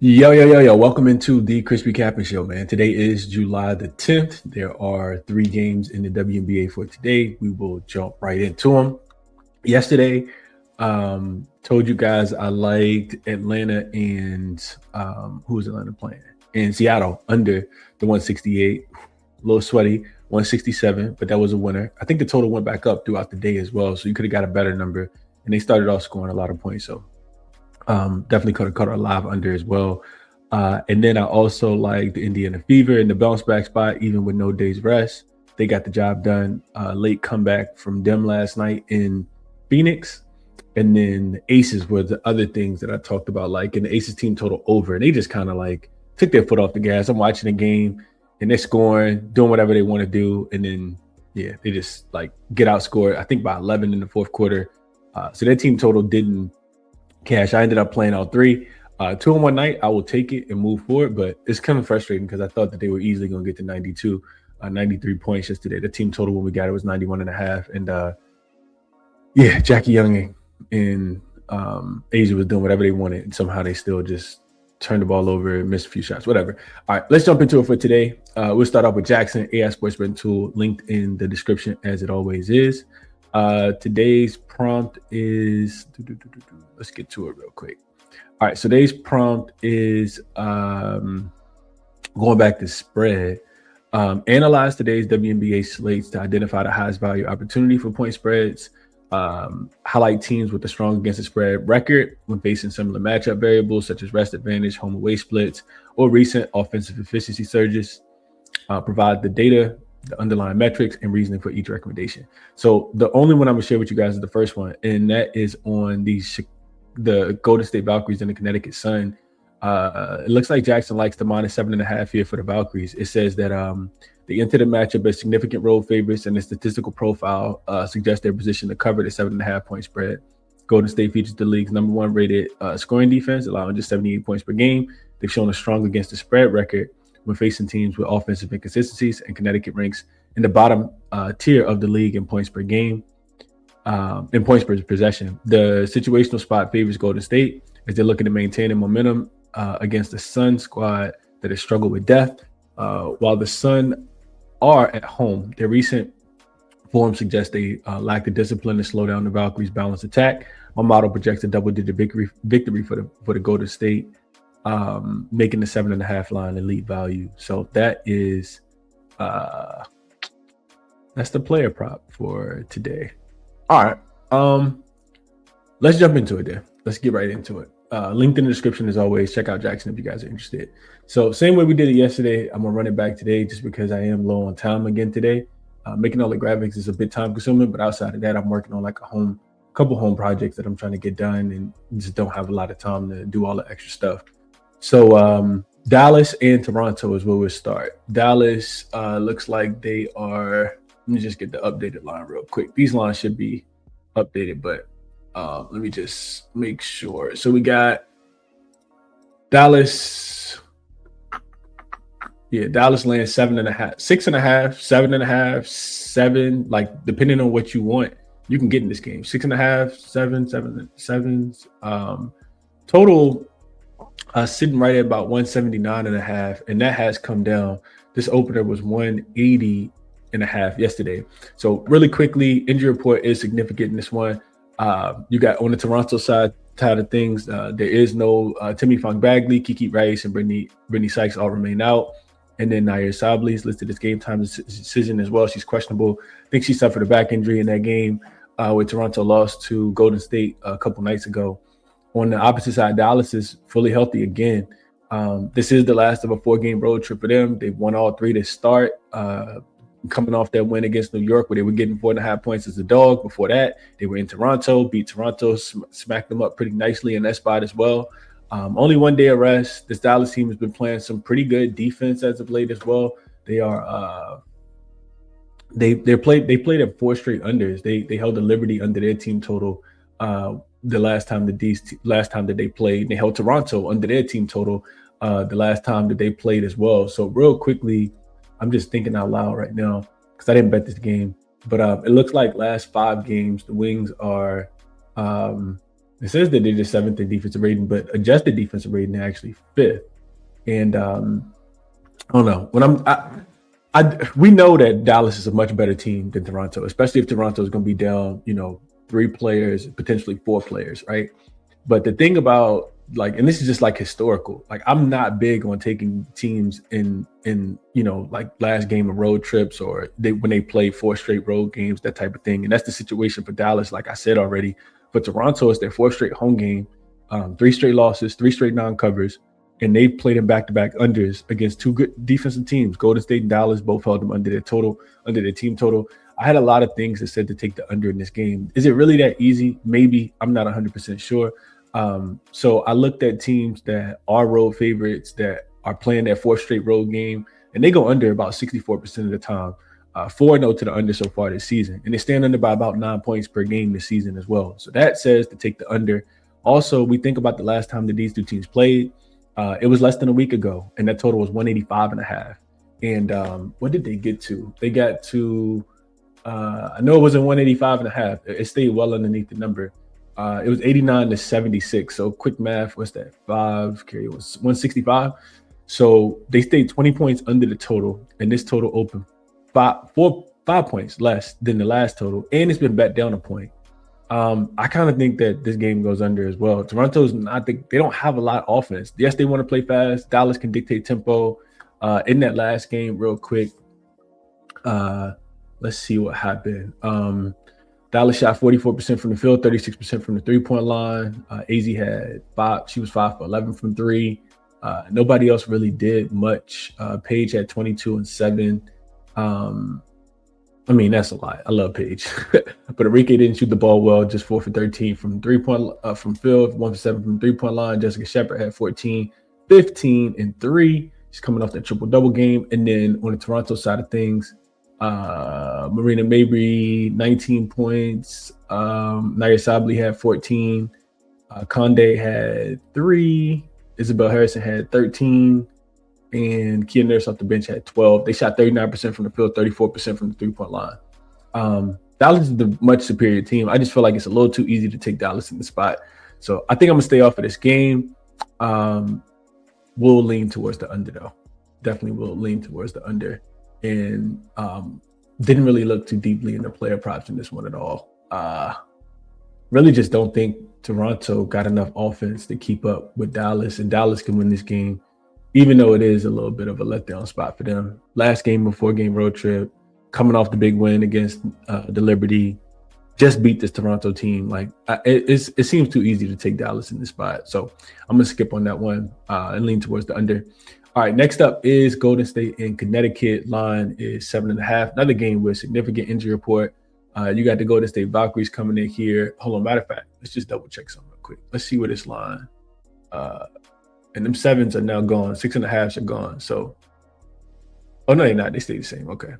Yo. Welcome into the ChrisBeCappinn show, man. Today is July the 10th. There are 3 games in the WNBA for today. We will jump right into them. Yesterday, told you guys I liked Atlanta and who was Atlanta playing? In Seattle under the 168. A little sweaty, 167, but that was a winner. I think the total went back up throughout the day as well, so you could have got a better number. And they started off scoring a lot of points, so definitely could have caught our live under as well. And then I also like the Indiana Fever in the bounce back spot, even with no day's rest. They got the job done. Late comeback from them last night in Phoenix. And then the Aces were the other things that I talked about, like in the Aces team total over. And they just kind of like took their foot off the gas. I'm watching the game and they're scoring, doing whatever they want to do. And then, yeah, they just like get outscored, I think by 11 in the fourth quarter. So their team total didn't cash. I ended up playing all 3. 2 in one night, I will take it and move forward, but it's kind of frustrating because I thought that they were easily going to get to 92, 93 points yesterday. The team total when we got it was 91.5. And yeah, Jackie Young and Asia was doing whatever they wanted, and somehow they still just turned the ball over, missed a few shots, whatever. All right, let's jump into it for today. We'll start off with Jackson, AI Sports Betting Tool, linked in the description as it always is. Today's prompt is, let's get to it real quick. All right, so today's prompt is going back to spread. Analyze today's WNBA slates to identify the highest value opportunity for point spreads. Highlight teams with a strong against the spread record when facing similar matchup variables such as rest advantage, home away splits, or recent offensive efficiency surges. Provide the data, the underlying metrics, and reasoning for each recommendation. So the only one I'm gonna share with you guys is the first one, and that is on the Golden State Valkyries and the Connecticut Sun. It looks like Jackson likes the -7.5 here for the Valkyries. It says that they enter the matchup as significant road favorites, and the statistical profile suggests their position to cover the 7.5 point spread. Golden State features the league's #1 rated scoring defense, allowing just 78 points per game. They've shown a strong against the spread record when facing teams with offensive inconsistencies, and Connecticut ranks in the bottom tier of the league in points per game. In points per possession. The situational spot favors Golden State as they're looking to maintain a momentum against the Sun squad that has struggled with depth. While the Sun are at home, their recent form suggests they lack the discipline to slow down the Valkyries' balanced attack. My model projects a double-digit victory for the Golden State, making the 7.5 line elite value. So that is that's the player prop for today. All right, let's jump into it then. Let's get right into it. Linked in the description as always. Check out Jackson if you guys are interested. So same way we did it yesterday, I'm gonna run it back today just because I am low on time again today. Making all the graphics is a bit time consuming, but outside of that, I'm working on like a couple home projects that I'm trying to get done and just don't have a lot of time to do all the extra stuff. So Dallas and Toronto is where we'll start. Dallas looks like they are. Let me just get the updated line real quick. These lines should be updated, but let me just make sure. So we got Dallas. Yeah, Dallas lands 7.5, 6.5, 7.5, 7. Like depending on what you want, you can get in this game. 6.5, 7. Total sitting right at about 179.5, and that has come down. This opener was 180.5 yesterday. So really quickly, injury report is significant in this one. You got on the Toronto side of things, there is no Timmy Fong-Bagley, Kiki Rice, and Brittany Sykes all remain out. And then Nair Sabli is listed as game time decision as well. She's questionable. I think she suffered a back injury in that game where Toronto lost to Golden State a couple nights ago. On the opposite side, Dallas is fully healthy again. This is the last of a 4-game road trip for them. They've won all 3 to start. Coming off that win against New York where they were getting 4.5 points as a dog. Before that, they were in Toronto, beat Toronto, smacked them up pretty nicely in that spot as well. Only 1 day of rest. This Dallas team has been playing some pretty good defense as of late as well. They are they played at 4 straight unders. They held the Liberty under their team total the last time that they played. They held Toronto under their team total the last time that they played as well. So real quickly, I'm just thinking out loud right now because I didn't bet this game. But it looks like last 5 games, the Wings are It says that they're just seventh in defensive rating, but adjusted defensive rating, they're actually fifth. And I don't know. We know that Dallas is a much better team than Toronto, especially if Toronto is going to be down, 3 players, potentially 4 players, right? But the thing about and this is just historical. I'm not big on taking teams in last game of road trips or when they play 4 straight road games, that type of thing. And that's the situation for Dallas. Like I said already, for Toronto, it's their 4th straight home game, 3 straight losses, 3 straight non-covers. And they played in back-to-back unders against 2 good defensive teams. Golden State and Dallas both held them under their team total. I had a lot of things that said to take the under in this game. Is it really that easy? Maybe. I'm not 100% sure. So I looked at teams that are road favorites that are playing their 4th straight road game, and they go under about 64% of the time. 4-0 to the under so far this season. And they stand under by about 9 points per game this season as well. So that says to take the under. Also, we think about the last time that these 2 teams played. It was less than a week ago, and that total was 185.5. And what did they get to? They got to, I know it wasn't 185.5. It stayed well underneath the number. It was 89-76. So quick math, what's that? 5 carry was 165. So they stayed 20 points under the total, and this total opened 5 points less than the last total, and it's been bet down a point. I kind of think that this game goes under as well. Toronto's not they don't have a lot of offense. Yes, they want to play fast. Dallas can dictate tempo. In that last game, real quick, let's see what happened. Dallas shot 44% from the field, 36% from the 3-point line. AZ had 5. She was 5 for 11 from 3. Nobody else really did much. Paige had 22 and 7. I mean, that's a lot. I love Paige. But Enrique didn't shoot the ball well, just 4 for 13 from 3-point from field, 1 for 7 from 3-point line. Jessica Shepard had 14, 15, and 3. She's coming off that triple-double game. And then on the Toronto side of things, Marina Mabry, 19 points. Naya Sabli had 14. Conde had 3. Isabel Harrison had 13. And Kia Nurse off the bench had 12. They shot 39% from the field, 34% from the 3-point line. Dallas is the much superior team. I just feel like it's a little too easy to take Dallas in the spot. So I think I'm going to stay off of this game. We'll lean towards the under, though. Definitely will lean towards the under. And didn't really look too deeply into player props in this one at all. Really just don't think Toronto got enough offense to keep up with Dallas. And Dallas can win this game, even though it is a little bit of a letdown spot for them. Last game of 4-game road trip, coming off the big win against the Liberty, just beat this Toronto team. It seems too easy to take Dallas in this spot. So I'm going to skip on that one and lean towards the under. All right, next up is Golden State in Connecticut. Line is 7.5. Another game with significant injury report. You got the Golden State Valkyries coming in here. Hold on, matter of fact, let's just double check something real quick. Let's see where this line and them 7s are now gone. 6.5s are gone. So, oh no, they're not. They stay the same. Okay.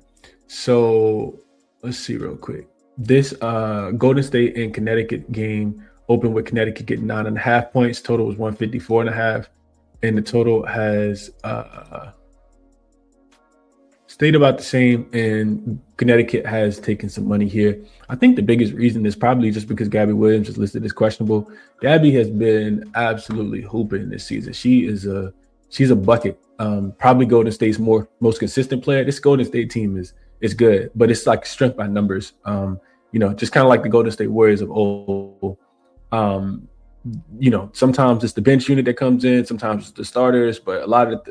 So let's see real quick. This Golden State and Connecticut game opened with Connecticut getting 9.5 points. Total was 154.5, and the total has stayed about the same. And Connecticut has taken some money here. I think the biggest reason is probably just because Gabby Williams is listed as questionable. Gabby has been absolutely hooping this season. She's a bucket. Probably Golden State's most consistent player. This Golden State team is good, but it's like strength by numbers. Just kind of like the Golden State Warriors of old. Sometimes it's the bench unit that comes in, sometimes it's the starters, but a lot of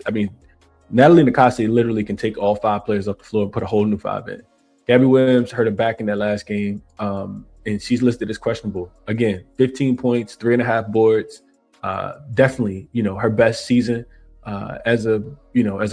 Natalie Nakase literally can take all 5 players off the floor and put a whole new 5 in. Gabby Williams hurt her back in that last game, and she's listed as questionable. Again, 15 points, 3.5 boards. Definitely, her best season as a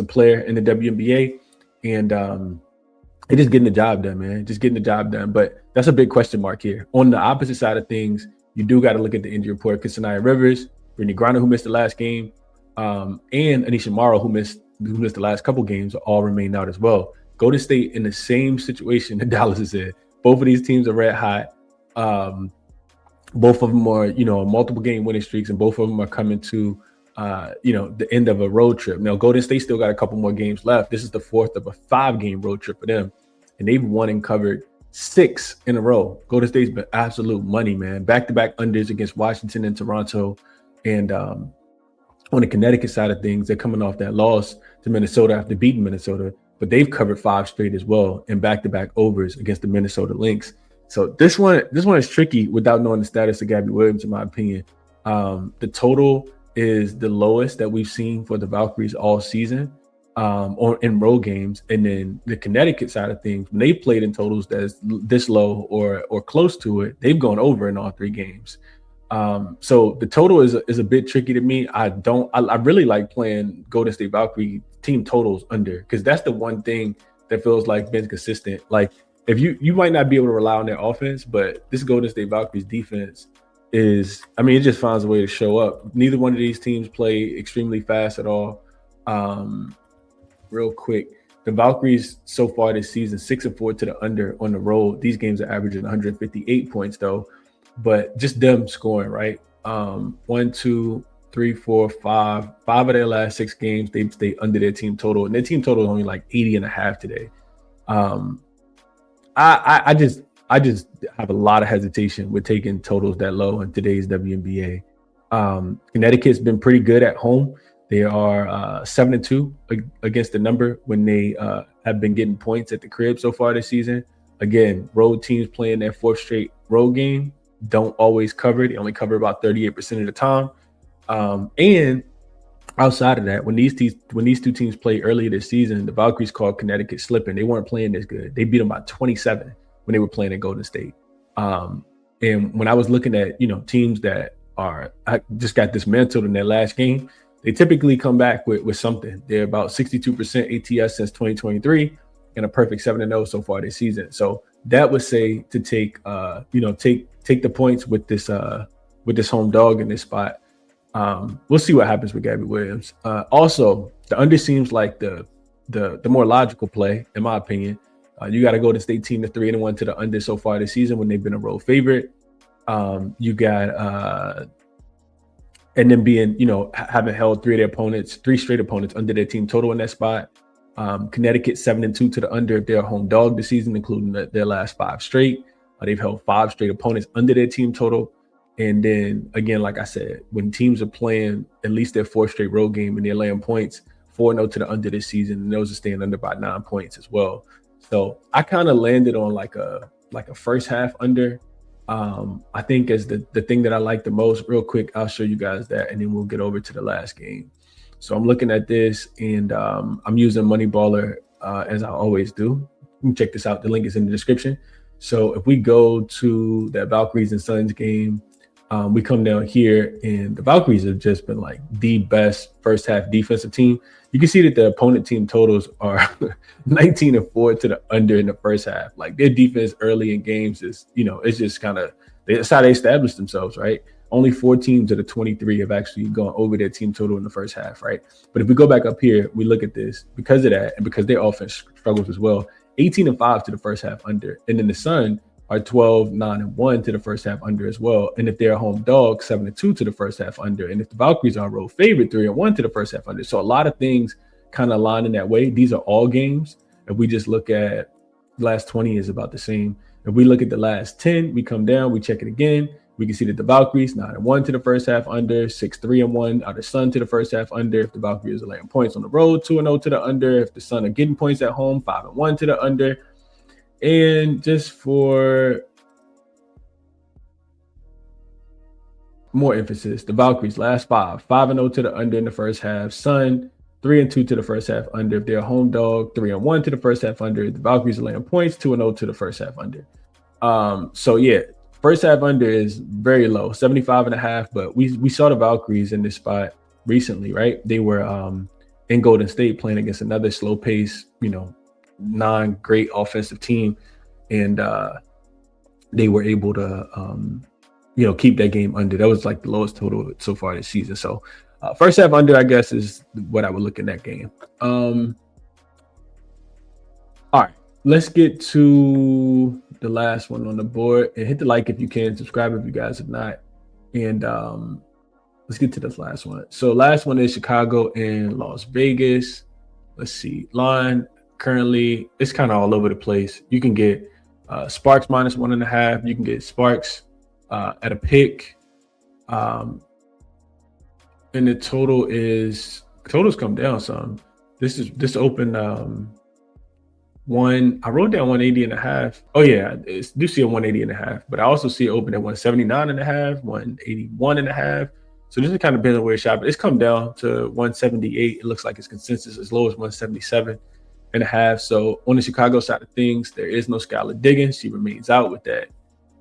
player in the WNBA, and they're just getting the job done, man. Just getting the job done. But that's a big question mark here. On the opposite side of things, you do got to look at the injury report because Sanaya Rivers, Brittany Griner, who missed the last game, and Anisha Morrow, who missed the last couple games, all remain out as well. Golden State in the same situation that Dallas is in. Both of these teams are red hot. Both of them are, multiple game winning streaks, and both of them are coming to, the end of a road trip. Now, Golden State still got a couple more games left. This is the 4th of a 5-game road trip for them, and they've won and covered 6 in a row. Golden State's been absolute money, man. Back-to-back unders against Washington and Toronto. And on the Connecticut side of things, they're coming off that loss to Minnesota after beating Minnesota, but they've covered 5 straight as well in back-to-back overs against the Minnesota Lynx. So this one is tricky without knowing the status of Gabby Williams, in my opinion. The total is the lowest that we've seen for the Valkyries all season in road games. And then the Connecticut side of things, when they played in totals that's this low or close to it, they've gone over in all 3 games. So the total is a bit tricky to me. I really like playing Golden State Valkyrie team totals under, because that's the one thing that feels like been consistent. Like, if you might not be able to rely on their offense, but this Golden State Valkyries defense is, I mean, it just finds a way to show up. Neither one of these teams play extremely fast at all. Real quick, the Valkyries so far this season, 6-4 to the under on the road. These games are averaging 158 points though, but just them scoring, right? 1, 2, 3, 4, 5 of their last 6 games, they've stayed under their team total, and their team total is only like 80.5 today. I just have a lot of hesitation with taking totals that low in today's WNBA. Connecticut's been pretty good at home. They are 7-2 against the number when they have been getting points at the crib so far this season. Again, road teams playing their 4th straight road game don't always cover. They only cover about 38% of the time. And outside of that, when these 2 teams played earlier this season, the Valkyries called Connecticut slipping. They weren't playing this good. They beat them by 27 when they were playing at Golden State. And when I was looking at, teams that just got dismantled in their last game, they typically come back with something. They're about 62% ATS since 2023 and a perfect 7-0 so far this season. So that would say to take the points with this home dog in this spot. We'll see what happens with Gabby Williams. Also, the under seems like the more logical play, in my opinion. You got to go to State team to 3-1 to the under so far this season when they've been a road favorite. You got and then being, having held 3 straight opponents under their team total in that spot. Connecticut 7-2 to the under if they're a home dog this season, including their last 5 straight. They've held 5 straight opponents under their team total. And then again, like I said, when teams are playing at least their 4th straight road game and they're laying points, 4-0 to the under this season, and those are staying under by 9 points as well. So I kind of landed on like a first half under. I think as the thing that I like the most. Real quick, I'll show you guys that, and then we'll get over to the last game. So I'm looking at this, and I'm using Moneyballer as I always do. You can check this out. The link is in the description. So if we go to that Valkyries and Suns game, we come down here, and the Valkyries have just been like the best first half defensive team. You can see that the opponent team totals are 19-4 to the under in the first half. Like, their defense early in games is, it's just kind of, that's how they established themselves, right? Only 4 teams of the 23 have actually gone over their team total in the first half, right? But if we go back up here, we look at this, because of that, and because their offense struggles as well, 18-5 to the first half under. And then the Sun are 12-9-1 to the first half under as well. And if they're a home dog, 7-2 to the first half under. And if the Valkyries are a road favorite, 3-1 to the first half under. So a lot of things kind of align in that way. These are all games. If we just look at the last 20 is about the same. If we look at the last 10, we come down, we check it again. We can see that the Valkyries 9-1 to the first half under, 6-3-1 are the Sun to the first half under. If the Valkyries are laying points on the road, 2-0 to the under. If the Sun are getting points at home, 5-1 to the under. And just for more emphasis, the Valkyries last 5-0 to the under in the first half. Sun 3-2 to the first half under. If they're a home dog, 3-1 to the first half under. The Valkyries are laying points, 2-0 to the first half under. So yeah, first half under is very low, 75.5. But we saw the Valkyries in this spot recently, right? They were in Golden State playing against another slow pace, non-great offensive team, and they were able to keep that game under. That was like the lowest total so far this season. So first half under, I guess, is what I would look in that game. All right, let's get to the last one on the board, and hit the like if you can, subscribe if you guys have not, and let's get to this last one. So last one is Chicago and Las Vegas. Let's see, line currently it's kind of all over the place. You can get Sparks -1.5. You can get Sparks at a pick. And the totals come down some. This opened I wrote down 180.5. Oh yeah, I do see a 180.5, but I also see it open at 179.5, 181.5. So this is kind of been where it's shot, but it's come down to 178. It looks like it's consensus as low as 177.5. So on the Chicago side of things, there is no Skylar Diggins. She remains out with that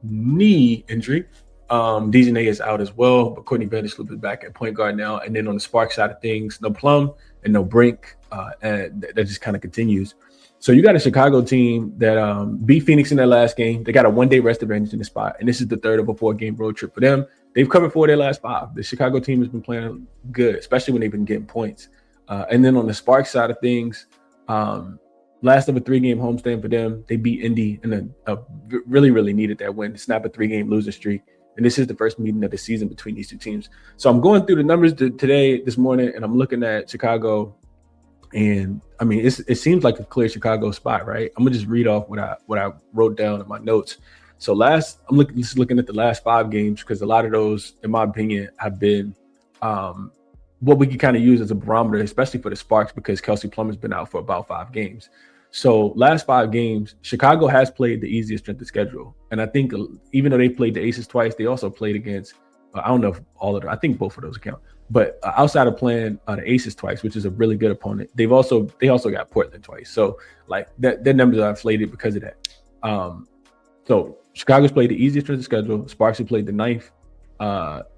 knee injury. Dejanay is out as well, but Courtney Vanderbilt will be back at point guard now. And then on the Spark side of things, no Plum and no Brink, and that just kind of continues. So you got a Chicago team that beat Phoenix in their last game. They got a one-day rest advantage in the spot, and this is the third of a 4-game road trip for them. They've covered 4 of their last 5. The Chicago team has been playing good, especially when they've been getting points. And then on the Spark side of things, last of a 3-game homestand for them, they beat Indy and really, really needed that win to snap a 3-game losing streak. And this is the first meeting of the season between these 2 teams. So I'm going through the numbers this morning, and I'm looking at Chicago. And I mean, it seems like a clear Chicago spot, right? I'm gonna just read off what I wrote down in my notes. So I'm looking at the last 5 games, because a lot of those, in my opinion, have been what we can kind of use as a barometer, especially for the Sparks, because Kelsey Plum has been out for about 5 games. So last 5 games, Chicago has played the easiest strength of schedule. And I think even though they played the Aces twice, they also played against, I don't know if all of them, I think both of those count. But outside of playing the Aces twice, which is a really good opponent, they also got Portland twice. So like their numbers are inflated because of that. So Chicago's played the easiest strength of schedule. Sparks have played the 9th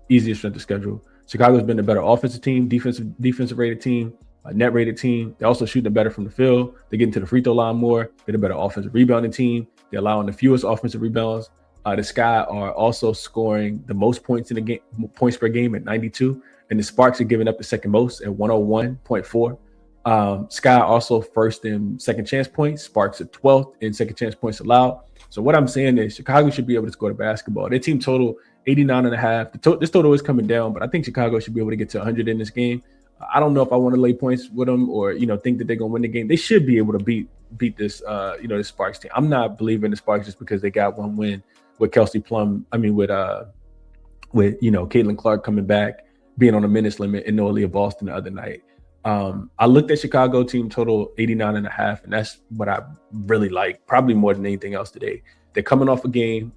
easiest strength of schedule. Chicago's been a better offensive team, defensive rated team, net rated team. They're also shooting better from the field. They get into the free throw line more. They're a better offensive rebounding team. They're allowing the fewest offensive rebounds. The Sky are also scoring the most points in the game, points per game at 92. And the Sparks are giving up the second most at 101.4. Sky also first in second chance points. Sparks are 12th in second chance points allowed. So what I'm saying is Chicago should be able to score the basketball. Their team total 89.5. This total is coming down, but I think Chicago should be able to get to 100 in this game. I don't know if I want to lay points with them or think that they're gonna win the game. They should be able to beat this the Sparks team. I'm not believing the Sparks just because they got one win with Kelsey Plum. I mean with Caitlin Clark coming back, being on a minutes limit, and no Aaliyah Boston the other night. I looked at Chicago team total 89.5, and that's what I really like, probably more than anything else today. They're coming off a game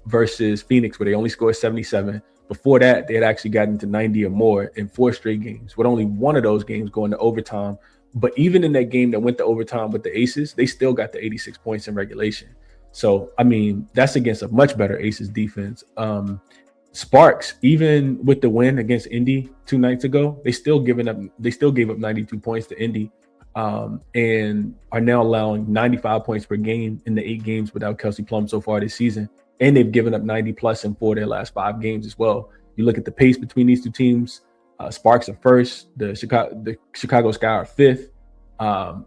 versus Phoenix where they only scored 77. Before that, they had actually gotten to 90 or more in 4 straight games, with only one of those games going to overtime. But even in that game that went to overtime with the Aces, they still got the 86 points in regulation. So, I mean, that's against a much better Aces defense. Sparks, even with the win against Indy 2 nights ago, they still gave up 92 points to Indy, and are now allowing 95 points per game in the 8 games without Kelsey Plum so far this season. And they've given up 90 plus in 4 of their last 5 games as well. You look at the pace between these 2 teams. Sparks are first. The Chicago Sky are 5th.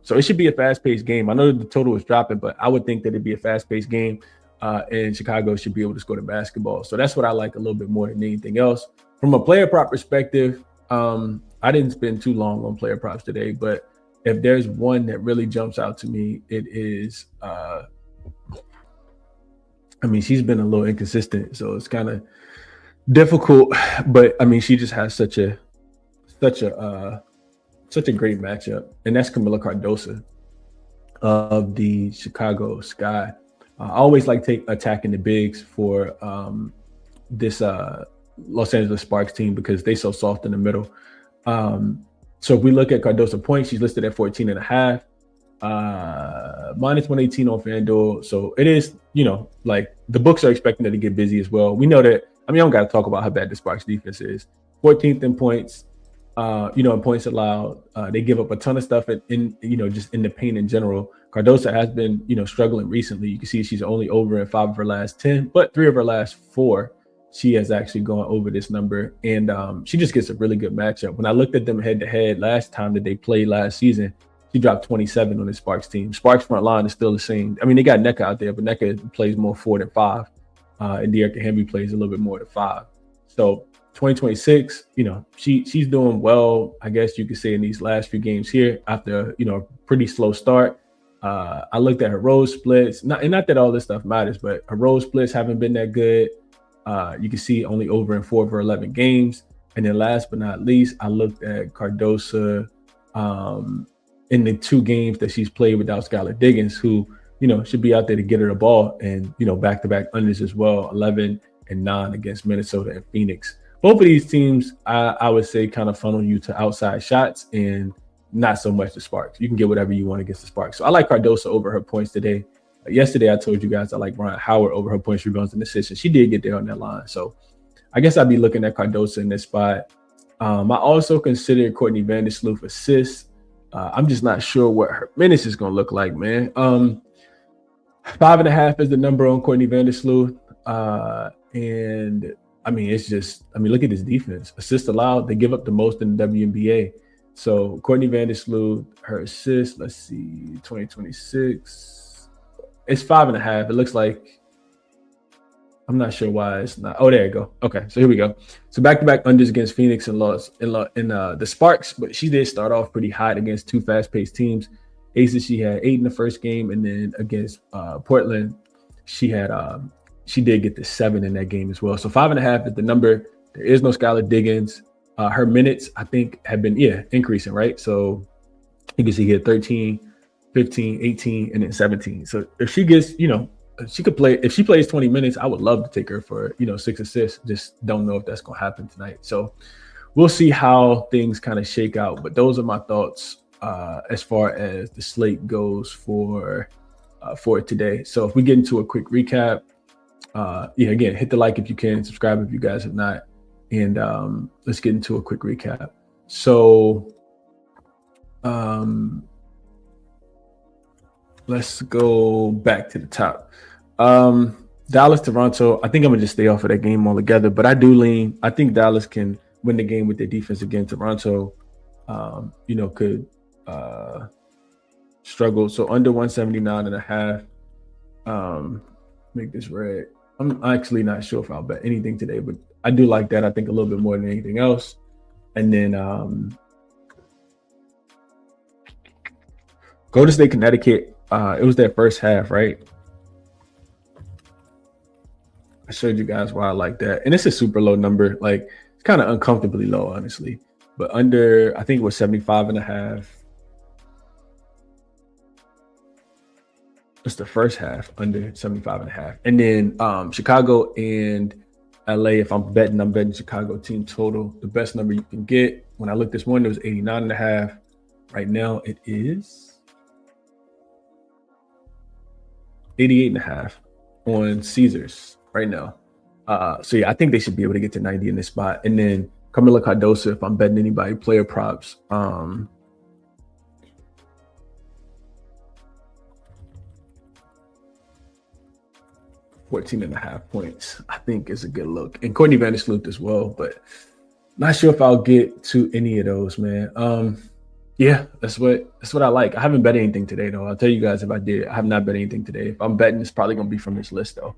So it should be a fast-paced game. I know the total is dropping, but I would think that it'd be a fast-paced game. And Chicago should be able to score the basketball. So that's what I like a little bit more than anything else. From a player prop perspective, I didn't spend too long on player props today, but if there's one that really jumps out to me, it is she's been a little inconsistent, so it's kind of difficult, but I mean, she just has such a great matchup, and that's Camila Cardoso of the Chicago Sky. I always like attacking the bigs for this Los Angeles Sparks team because they're so soft in the middle. So if we look at Cardoso points, she's listed at 14.5, minus 118 on FanDuel. So it is, like the books are expecting her to get busy as well. We know that. I don't got to talk about how bad the Sparks defense is. 14th in points, in points allowed. They give up a ton of stuff in just in the paint in general. Cardoso has been, struggling recently. You can see she's only over in 5 of her last 10, but 3 of her last 4, she has actually gone over this number. And she just gets a really good matchup. When I looked at them head to head last time that they played last season, she dropped 27 on the Sparks team. Sparks front line is still the same. I mean, they got NECA out there, but NECA plays more 4 than 5. And De'Arca Henry plays a little bit more than 5. So 2026, she's doing well, I guess you could say, in these last few games here after, a pretty slow start. I looked at her road splits, not that all this stuff matters, but her road splits haven't been that good. You can see only over in 4 of her 11 games. And then last but not least, I looked at Cardosa in the 2 games that she's played without Skylar Diggins, who, should be out there to get her the ball, and, back-to-back unders as well, 11 and 9 against Minnesota and Phoenix. Both of these teams, I would say, kind of funnel you to outside shots and not so much the Sparks. You can get whatever you want against the Sparks. So I like Cardosa over her points today. Yesterday, I told you guys I like Ryan Howard over her points, rebounds, and assists. She did get there on that line. So I guess I'd be looking at Cardosa in this spot. I also considered Courtney Vandersloot assists. I'm just not sure what her minutes is going to look like, man. 5.5 is the number on Courtney Vandersloot. And it's just, look at this defense. Assists allowed, they give up the most in the WNBA. So Courtney Vandersloot, her assists, let's see, 2026. It's 5.5. It looks like, I'm not sure why it's not. Oh, there you go. Okay, so here we go. So back-to-back unders against Phoenix and loss in the Sparks, but she did start off pretty hot against 2 fast-paced teams. Aces, she had 8 in the first game, and then against Portland, she did get the 7 in that game as well. So 5.5 is the number. There is no Skylar Diggins. Her minutes, I think, have been increasing, right? So you can see here 13, 15, 18, and then 17. So if she gets, she could play. If she plays 20 minutes, I would love to take her for 6 assists. Just don't know if that's going to happen tonight. So we'll see how things kind of shake out. But those are my thoughts as far as the slate goes for today. So if we get into a quick recap, again, hit the like if you can, subscribe if you guys have not, and let's get into a quick recap. So let's go back to the top. Dallas, Toronto. I think I'm gonna just stay off of that game altogether, but I think Dallas can win the game with their defense again. Toronto, could struggle. So under 179.5. Make this red. I'm actually not sure if I'll bet anything today, but I do like that. I think a little bit more than anything else. And then Golden State, Connecticut. It was their first half, right? I showed you guys why I like that. And it's a super low number. Like, it's kind of uncomfortably low, honestly. But under, I think it was 75.5. It's the first half, under 75.5. And then Chicago and LA, if I'm betting Chicago team total. The best number you can get. When I looked this morning, it was 89.5. Right now, it is 88.5 on Caesars right now. So I think they should be able to get to 90 in this spot. And then Camila Cardosa, if I'm betting anybody, player props. 14.5 points, I think, is a good look. And Courtney Vandersloot as well, but not sure if I'll get to any of those, man. That's what I like. I haven't bet anything today, though. I'll tell you guys if I did. I have not bet anything today. If I'm betting, it's probably gonna be from this list, though.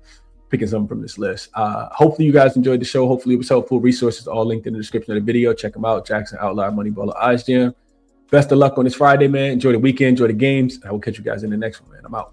Picking something from this list. Hopefully you guys enjoyed the show. Hopefully it was helpful. Resources all linked in the description of the video. Check them out. Jackson Outlier, Moneyballer, Eyes Jam. Best of luck on this Friday, man. Enjoy the weekend. Enjoy the games. I will catch you guys in the next one, man. I'm out.